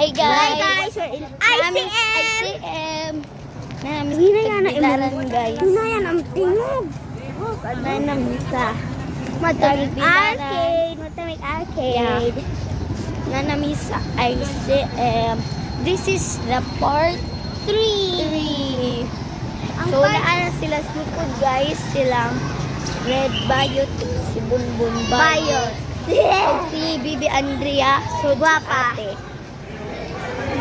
Hey guys. Hi guys, we're in ICM. Hindi na yan na guys. Hindi na yan ang tingog. Oh, kada na misa. Matamig arcade. Matamig arcade. Nanamisa ICM. This is the part 3. So, naanan sila sa likod guys. Silang Red Bayot, si Bunbun Bayot. Si Bibi Andrea. So, Guwapa. ate.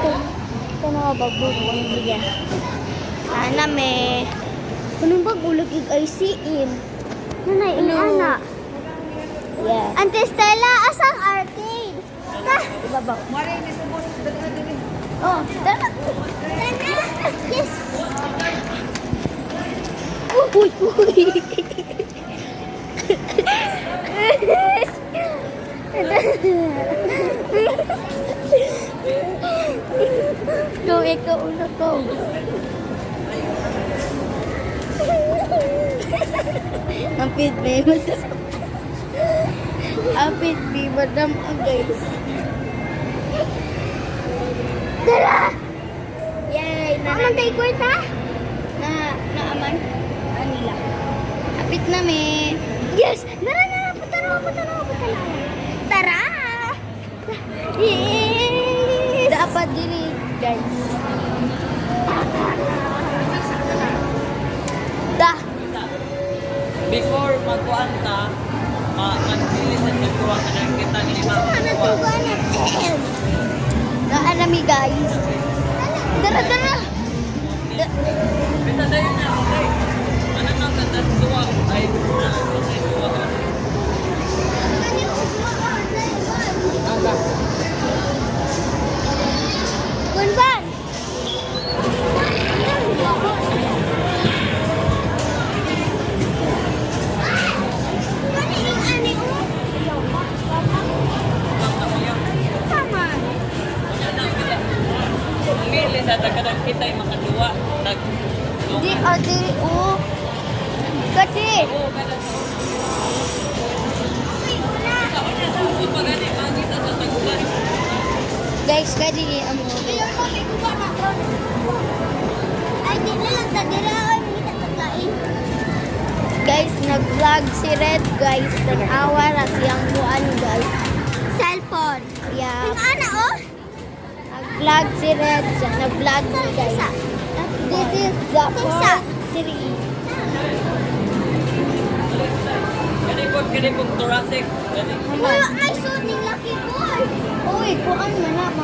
Ito na ba Bunbun Andrea? Ana me. Anong bagulag yung ICM? Nanay, ana. Yeah. Ante Stella, asang arcade? Ha? Ibabaw. Oh, tara. Yes. Uy, uy. Go, ikaw una ko. Apit me, madam. Apit me, madam, guys. Tara! Yay! Aman tayo kwarta? Naaman? Anila. Apit na me. Yes! Tara! Tara! Yes! Dapat dili, guys. Da! Before magkuhan ta, mag-bilis at magkuha ka ng kita ni Mama. Ano to ba natin? Naanami, guys. Dara! Bisa tayo na, okay? Ano nang ganda suwa? Ay, kasi suwa ka. Gunban! Bilis at agad kita ay makaduwa. Di, dili, Kasi, Oo, kada guys, kadi amo. Ay, di na lang tadira. Ay, kita taglain. Guys, nag-vlog si Red, guys. Nag-awa na siyang buwan, guys. Cellphone. Yeah. Yung ana, oh. Nag-vlog si Red. Nag-vlog mo, guys. This is the part 3. Kani po thoracic. Uy, may suit ng Lucky Boy. Uy, kuan man na.